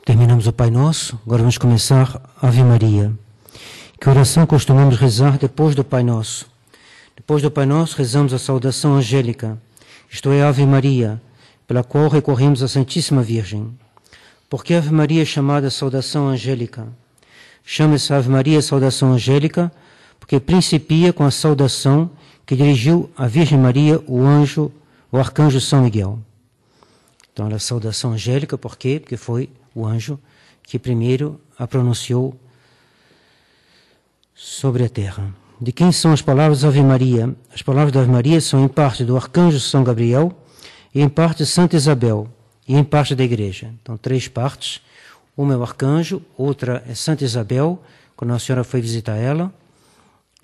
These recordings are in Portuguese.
Terminamos o Pai Nosso, agora vamos começar a Ave Maria. Que oração costumamos rezar depois do Pai Nosso? Depois do Pai Nosso, rezamos a saudação angélica, isto é, a Ave Maria, pela qual recorremos à Santíssima Virgem. Por que a Ave Maria é chamada saudação angélica? Chama-se Ave Maria saudação angélica porque principia com a saudação que dirigiu à Virgem Maria o arcanjo São Miguel. Então, ela é saudação angélica, por quê? Porque foi o anjo que primeiro a pronunciou sobre a terra. De quem são as palavras da Ave Maria? As palavras da Ave Maria são em parte do arcanjo São Gabriel, e em parte de Santa Isabel, e em parte da igreja. Então, 3 partes. Uma é o arcanjo, outra é Santa Isabel, quando Nossa Senhora foi visitar ela,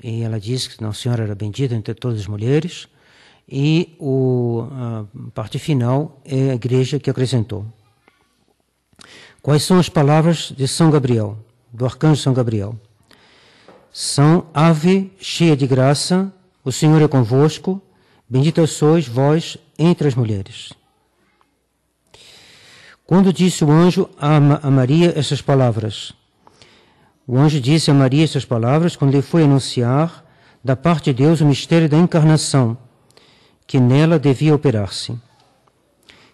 e ela disse que Nossa Senhora era bendita entre todas as mulheres, e a parte final é a igreja que acrescentou. Quais são as palavras de São Gabriel, do arcanjo São Gabriel? São: Ave, cheia de graça, o Senhor é convosco, bendita sois vós entre as mulheres. Quando disse o anjo a Maria estas palavras? O anjo disse a Maria estas palavras quando lhe foi anunciar da parte de Deus o mistério da encarnação, que nela devia operar-se.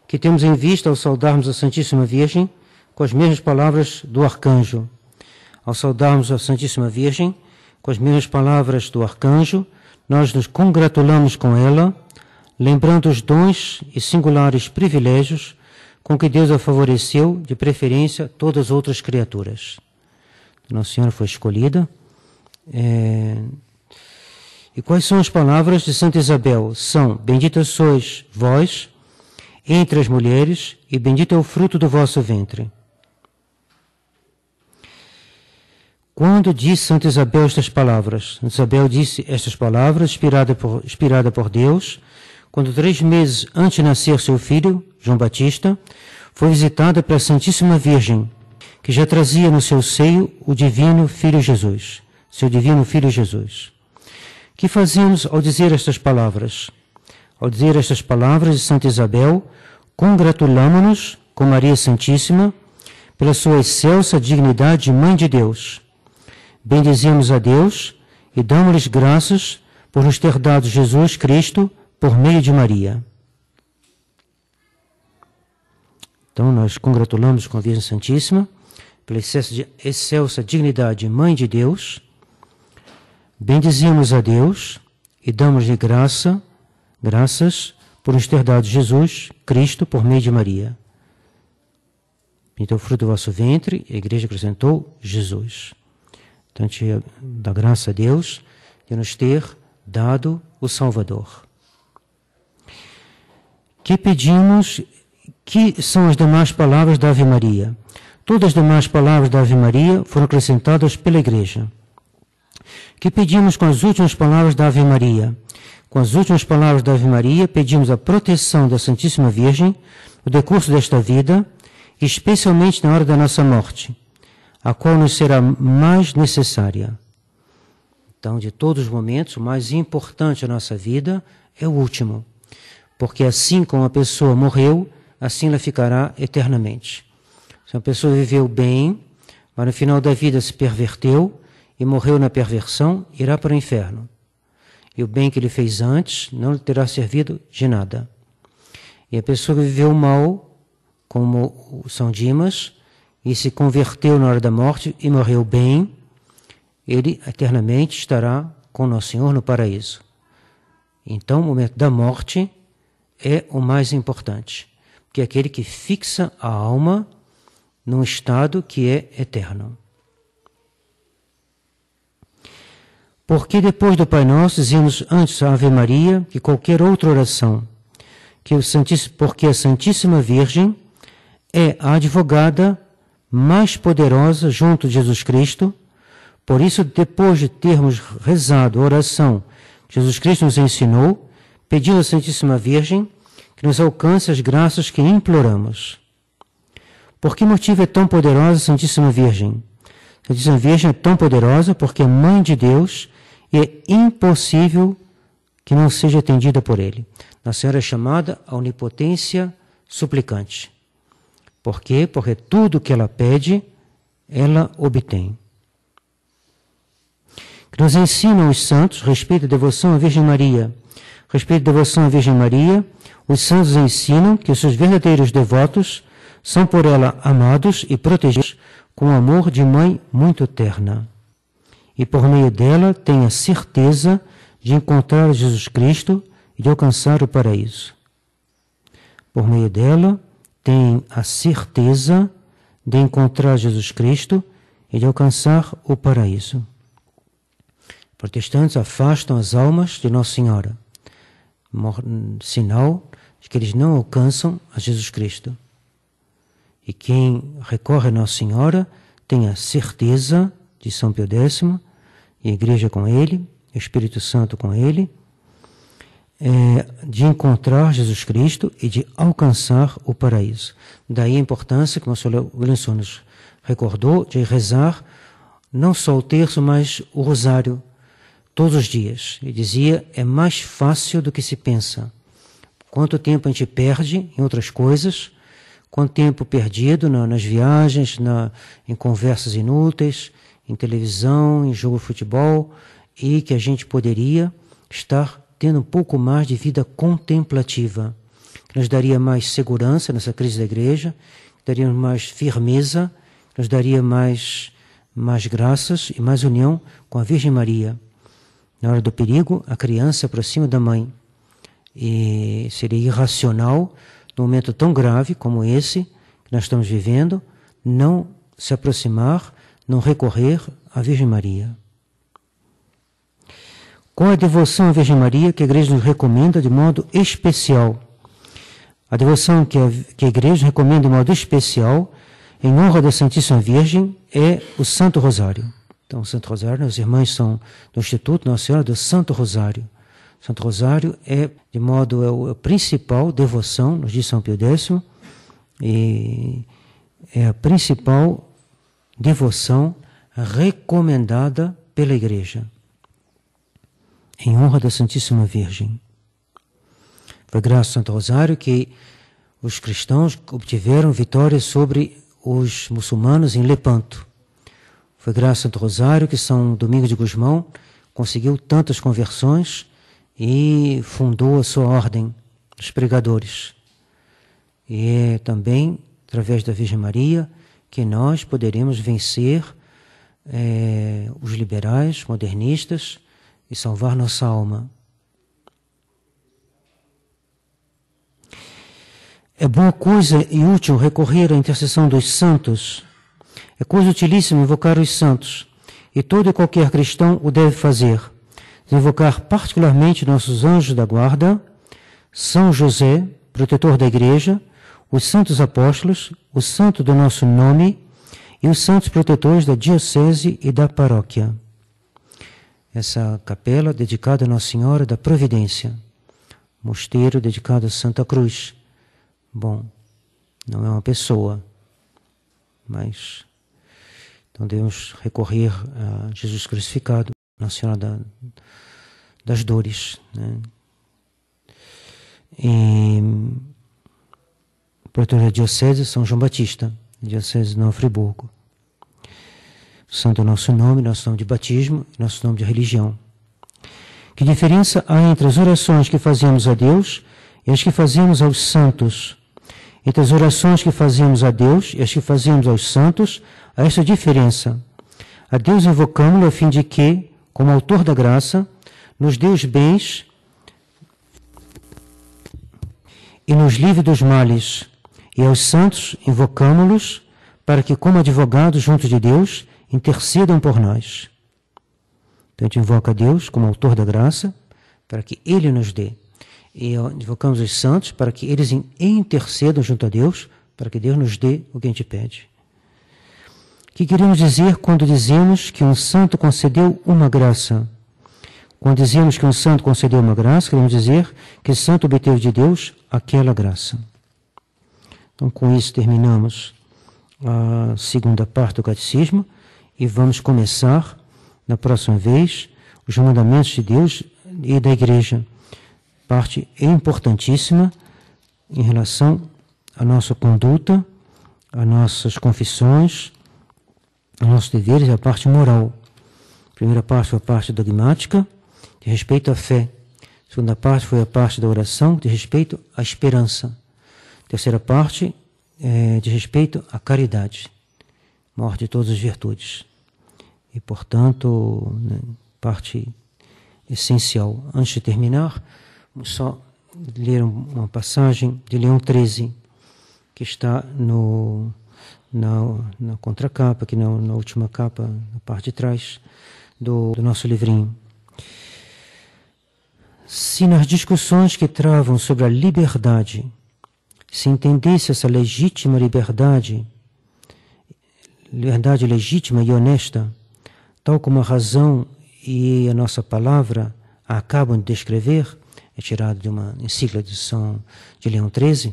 Que temos em vista ao saudarmos a Santíssima Virgem com as mesmas palavras do arcanjo. Ao saudarmos a Santíssima Virgem com as mesmas palavras do arcanjo, nós nos congratulamos com ela, lembrando os dons e singulares privilégios com que Deus a favoreceu, de preferência, todas as outras criaturas. Nossa Senhora foi escolhida. E quais são as palavras de Santa Isabel? São: bendita sois vós entre as mulheres, e bendito é o fruto do vosso ventre. Quando disse Santa Isabel estas palavras? Santa Isabel disse estas palavras, inspirada por Deus, quando 3 meses antes de nascer seu filho, João Batista, foi visitada pela Santíssima Virgem, que já trazia no seu seio o divino Filho Jesus, seu divino Filho Jesus. Que fazemos ao dizer estas palavras? Ao dizer estas palavras de Santa Isabel, congratulamo-nos com Maria Santíssima pela sua excelsa dignidade de Mãe de Deus. Bendizemos a Deus e damos-lhes graças por nos ter dado Jesus Cristo por meio de Maria. Então, nós congratulamos com a Virgem Santíssima pela excelsa dignidade de Mãe de Deus. Bendizemos a Deus e damos-lhe graças por nos ter dado Jesus Cristo por meio de Maria. Então, o fruto do vosso ventre, a igreja acrescentou Jesus. Então, a gente dá graça a Deus de nos ter dado o Salvador. Que pedimos, que são as demais palavras da Ave Maria? Todas as demais palavras da Ave Maria foram acrescentadas pela igreja. Que pedimos com as últimas palavras da Ave Maria? Com as últimas palavras da Ave Maria, pedimos a proteção da Santíssima Virgem no decurso desta vida, especialmente na hora da nossa morte, a qual nos será mais necessária. Então, de todos os momentos, o mais importante da nossa vida é o último, porque assim como a pessoa morreu, assim ela ficará eternamente. Se uma pessoa viveu bem, mas no final da vida se perverteu e morreu na perversão, irá para o inferno. E o bem que ele fez antes não lhe terá servido de nada. E a pessoa que viveu mal, como o São Dimas, e se converteu na hora da morte e morreu bem, ele eternamente estará com Nosso Senhor no paraíso. Então, o momento da morte é o mais importante, porque é aquele que fixa a alma num estado que é eterno. Porque depois do Pai Nosso, dizemos antes a Ave Maria que qualquer outra oração, porque a Santíssima Virgem é a advogada mais poderosa junto de Jesus Cristo. Por isso, depois de termos rezado a oração que Jesus Cristo nos ensinou, pedimos à Santíssima Virgem que nos alcance as graças que imploramos. Por que motivo é tão poderosa a Santíssima Virgem? A Santíssima Virgem é tão poderosa porque é Mãe de Deus e é impossível que não seja atendida por Ele. Nossa Senhora é chamada a onipotência suplicante. Por quê? Porque tudo que ela pede, ela obtém. Que nos ensinam os santos respeito à devoção à Virgem Maria. Respeito à devoção à Virgem Maria, os santos ensinam que os seus verdadeiros devotos são por ela amados e protegidos com o amor de mãe muito terna. E por meio dela têm a certeza de encontrar Jesus Cristo e de alcançar o paraíso. Por meio dela têm a certeza de encontrar Jesus Cristo e de alcançar o paraíso. Protestantes afastam as almas de Nossa Senhora, sinal de que eles não alcançam a Jesus Cristo. E quem recorre a Nossa Senhora tem a certeza de São Pio X, e a Igreja com ele, o Espírito Santo com ele, de encontrar Jesus Cristo e de alcançar o paraíso. Daí a importância que o Monsenhor Williamson nos recordou de rezar não só o terço, mas o rosário todos os dias. Ele dizia, é mais fácil do que se pensa. Quanto tempo a gente perde em outras coisas, quanto tempo perdido nas viagens, em conversas inúteis, em televisão, em jogo de futebol, e que a gente poderia estar tendo um pouco mais de vida contemplativa, que nos daria mais segurança nessa crise da igreja, que daria mais firmeza, que nos daria mais graças e mais união com a Virgem Maria. Na hora do perigo, a criança se aproxima da mãe. E seria irracional, num momento tão grave como esse que nós estamos vivendo, não se aproximar, não recorrer à Virgem Maria. Qual é a devoção à Virgem Maria que a Igreja nos recomenda de modo especial? A devoção que a Igreja recomenda de modo especial, em honra da Santíssima Virgem, é o Santo Rosário. Então, o Santo Rosário, as irmãs são do Instituto Nossa Senhora do Santo Rosário. O Santo Rosário é a principal devoção, nos diz São Pio X, e é a principal devoção recomendada pela Igreja, em honra da Santíssima Virgem. Foi graças ao Santo Rosário que os cristãos obtiveram vitória sobre os muçulmanos em Lepanto. Foi graças ao Santo Rosário que São Domingos de Gusmão conseguiu tantas conversões e fundou a sua ordem dos pregadores. E é também através da Virgem Maria que nós poderemos vencer os liberais, modernistas, e salvar nossa alma. É boa coisa e útil recorrer à intercessão dos santos. É coisa utilíssima invocar os santos. E todo e qualquer cristão o deve fazer. Invocar particularmente nossos anjos da guarda, São José, protetor da Igreja, os santos apóstolos, o santo do nosso nome e os santos protetores da diocese e da paróquia. Essa capela dedicada a Nossa Senhora da Providência, mosteiro dedicado a Santa Cruz. Bom, não é uma pessoa, mas então devemos recorrer a Jesus crucificado, Nossa Senhora das Dores, né? E o protetor da diocese São João Batista, diocese de Nova Friburgo. Santo é nosso nome de batismo e nosso nome de religião. Que diferença há entre as orações que fazemos a Deus e as que fazemos aos santos? Entre as orações que fazemos a Deus e as que fazemos aos santos, há essa diferença. A Deus invocamos-lo a fim de que, como autor da graça, nos dê os bens e nos livre dos males. E aos santos invocamos-los para que, como advogados junto de Deus, intercedam por nós. Então a gente invoca a Deus como autor da graça para que Ele nos dê. E invocamos os santos para que eles intercedam junto a Deus para que Deus nos dê o que a gente pede. O que queremos dizer quando dizemos que um santo concedeu uma graça? Quando dizemos que um santo concedeu uma graça, queremos dizer que o santo obteve de Deus aquela graça. Então com isso terminamos a segunda parte do Catecismo. E vamos começar, na próxima vez, os mandamentos de Deus e da Igreja. Parte importantíssima em relação à nossa conduta as nossas confissões, os nossos deveres e a parte moral. A primeira parte foi a parte dogmática, de respeito à fé. A segunda parte foi a parte da oração, de respeito à esperança. A terceira parte de respeito à caridade, morte de todas as virtudes. E, portanto, né, parte essencial. Antes de terminar, vamos só ler uma passagem de Leão XIII, que está na contracapa, aqui na última capa, na parte de trás do nosso livrinho. Se nas discussões que travam sobre a liberdade se entendesse essa legítima liberdade legítima e honesta, tal como a razão e a nossa palavra a acabam de descrever, é tirado de uma encíclica de Leão XIII,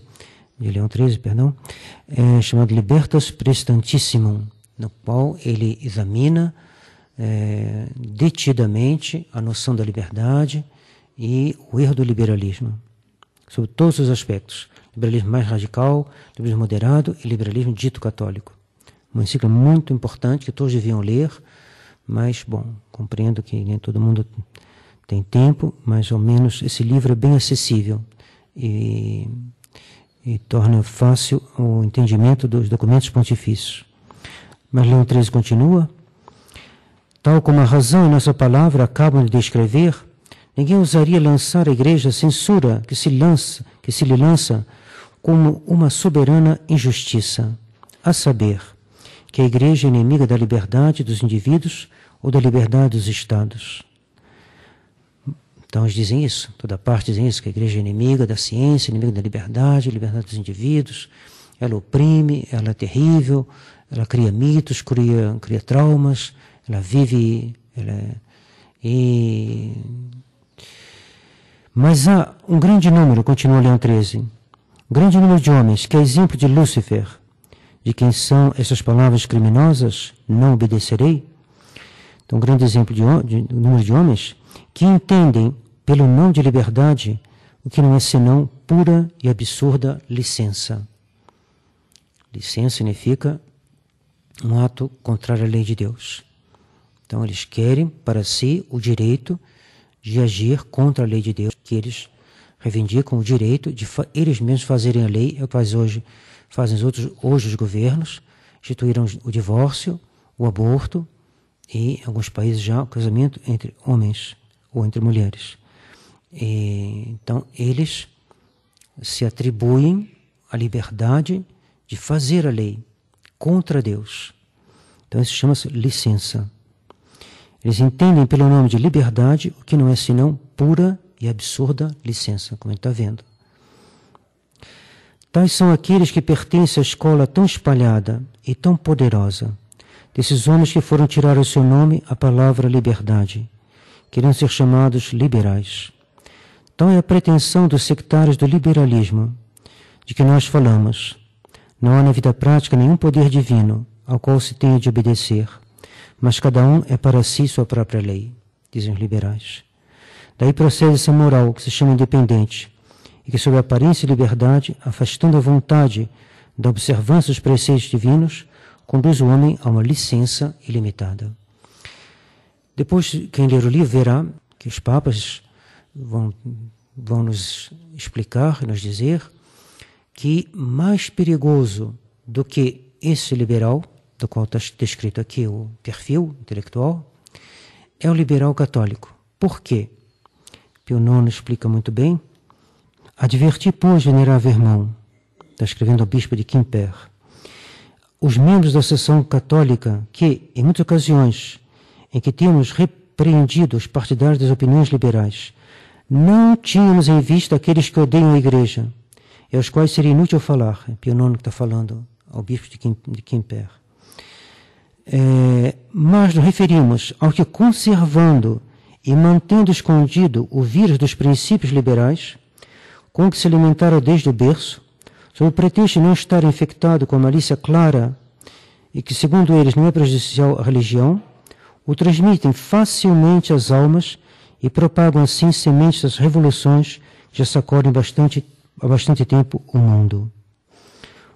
chamado Libertas Praestantissimum, no qual ele examina detidamente a noção da liberdade e o erro do liberalismo, sobre todos os aspectos. Liberalismo mais radical, liberalismo moderado e liberalismo dito católico. Uma encíclica muito importante que todos deviam ler, mas, bom, compreendo que nem todo mundo tem tempo, mas ao menos esse livro é bem acessível e torna fácil o entendimento dos documentos pontifícios. Mas Leão XIII continua: tal como a razão e nossa palavra acabam de descrever, ninguém ousaria lançar à Igreja a censura que se lhe lança como uma soberana injustiça, a saber, que a Igreja é inimiga da liberdade dos indivíduos ou da liberdade dos Estados. Então eles dizem isso, toda parte dizem isso, que a Igreja é inimiga da ciência, inimiga da liberdade dos indivíduos, ela oprime, ela é terrível, ela cria mitos, cria traumas, ela vive... Mas há um grande número, continua Leão XIII, um grande número de homens que, a exemplo de Lúcifer, de quem são essas palavras criminosas, não obedecerei. Então, um grande exemplo de número de homens que entendem pelo nome de liberdade o que não é senão pura e absurda licença. Licença significa um ato contrário à lei de Deus. Então, eles querem para si o direito de agir contra a lei de Deus, que eles reivindicam o direito de eles mesmos fazerem a lei, é o que fazem hoje os governos, instituíram o divórcio, o aborto e, em alguns países já, o casamento entre homens ou entre mulheres. Então, eles se atribuem a liberdade de fazer a lei contra Deus. Então, isso chama-se licença. Eles entendem pelo nome de liberdade o que não é senão pura e absurda licença, como a gente está vendo. Tais são aqueles que pertencem à escola tão espalhada e tão poderosa, desses homens que foram tirar ao seu nome a palavra liberdade, querendo ser chamados liberais. Tal é a pretensão dos sectários do liberalismo, de que nós falamos. Não há na vida prática nenhum poder divino ao qual se tenha de obedecer, mas cada um é para si sua própria lei, dizem os liberais. Daí procede essa moral que se chama independente, e que, sob a aparência de liberdade, afastando a vontade da observância dos preceitos divinos, conduz o homem a uma licença ilimitada. Depois, quem ler o livro verá que os papas vão nos explicar e nos dizer que mais perigoso do que esse liberal, do qual está descrito aqui o perfil intelectual, é o liberal católico. Por quê? Pio IX explica muito bem. Adverti, pois, venerável irmão, está escrevendo ao bispo de Quimper, os membros da seção católica que, em muitas ocasiões em que tínhamos repreendido os partidários das opiniões liberais, não tínhamos em vista aqueles que odeiam a Igreja, e aos quais seria inútil falar. É Pio IX que está falando ao bispo de Quimper. Mas nos referimos ao que, conservando e mantendo escondido o vírus dos princípios liberais, com que se alimentaram desde o berço, sob o pretexto de não estar infectado com a malícia clara e que, segundo eles, não é prejudicial à religião, o transmitem facilmente às almas e propagam assim sementes das revoluções que já sacodem há bastante tempo o mundo.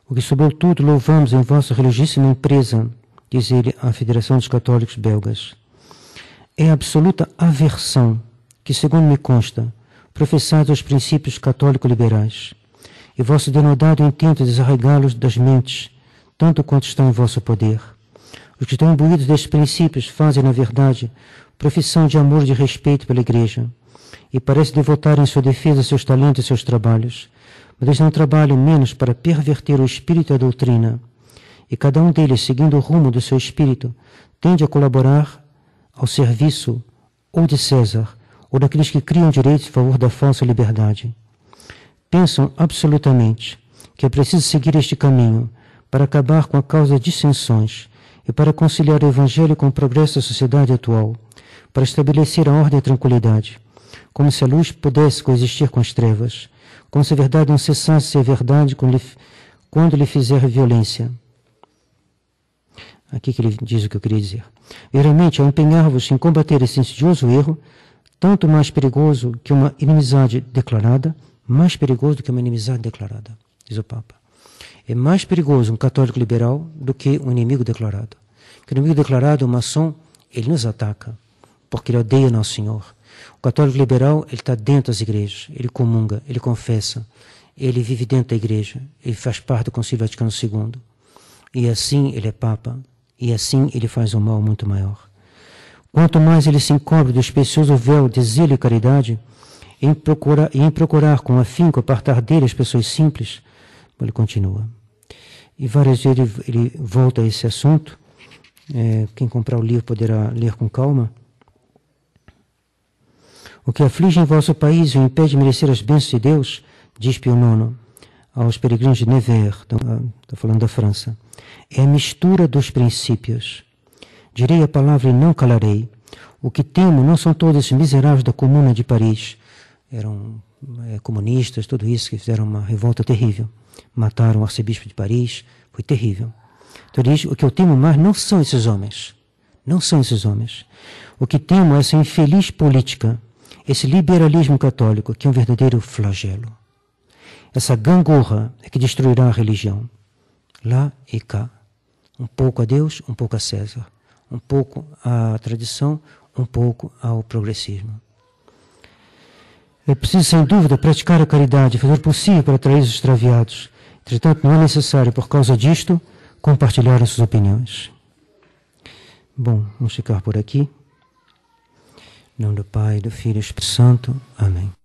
O que sobretudo louvamos em vossa religiosíssima empresa, diz ele à Federação dos Católicos Belgas, é a absoluta aversão que, segundo me consta, professais aos princípios católico-liberais, e vosso denodado intento de desarraigá-los das mentes, tanto quanto está em vosso poder. Os que estão imbuídos destes princípios fazem, na verdade, profissão de amor e de respeito pela Igreja, e parece devotar em sua defesa seus talentos e seus trabalhos, mas eles não trabalham menos para perverter o espírito e a doutrina, e cada um deles, seguindo o rumo do seu espírito, tende a colaborar ao serviço ou de César, ou daqueles que criam direitos em favor da falsa liberdade. Pensam absolutamente que é preciso seguir este caminho para acabar com a causa de dissensões e para conciliar o Evangelho com o progresso da sociedade atual, para estabelecer a ordem e a tranquilidade, como se a luz pudesse coexistir com as trevas, como se a verdade não cessasse de ser verdade quando lhe fizer violência. Aqui que ele diz o que eu queria dizer. Veramente, ao empenhar-vos em combater esse insidioso erro, tanto mais perigoso que uma inimizade declarada, mais perigoso do que uma inimizade declarada, diz o Papa. É mais perigoso um católico liberal do que um inimigo declarado. Porque o inimigo declarado, o maçom, ele nos ataca, porque ele odeia nosso Senhor. O católico liberal, ele está dentro das igrejas, ele comunga, ele confessa, ele vive dentro da igreja, ele faz parte do Concílio Vaticano II. E assim ele é Papa, e assim ele faz um mal muito maior. Quanto mais ele se encobre do especioso véu de zelo e caridade, em procurar com afinco apartar dele as pessoas simples, ele continua. E várias vezes ele volta a esse assunto. Quem comprar o livro poderá ler com calma. O que aflige em vosso país e o impede de merecer as bênçãos de Deus, diz Pio IX aos peregrinos de Nevers, está falando da França, é a mistura dos princípios. Direi a palavra e não calarei. O que temo não são todos esses miseráveis da Comuna de Paris. Eram comunistas, tudo isso, que fizeram uma revolta terrível. Mataram o arcebispo de Paris, foi terrível. Então ele diz, o que eu temo mais não são esses homens. Não são esses homens. O que temo é essa infeliz política, esse liberalismo católico, que é um verdadeiro flagelo. Essa gangorra é que destruirá a religião. Lá e cá. Um pouco a Deus, um pouco a César. Um pouco à tradição, um pouco ao progressismo. É preciso, sem dúvida, praticar a caridade, fazer o possível para atrair os extraviados. Entretanto, não é necessário, por causa disto, compartilhar as suas opiniões. Bom, vamos ficar por aqui. Em nome do Pai, do Filho e do Espírito Santo. Amém.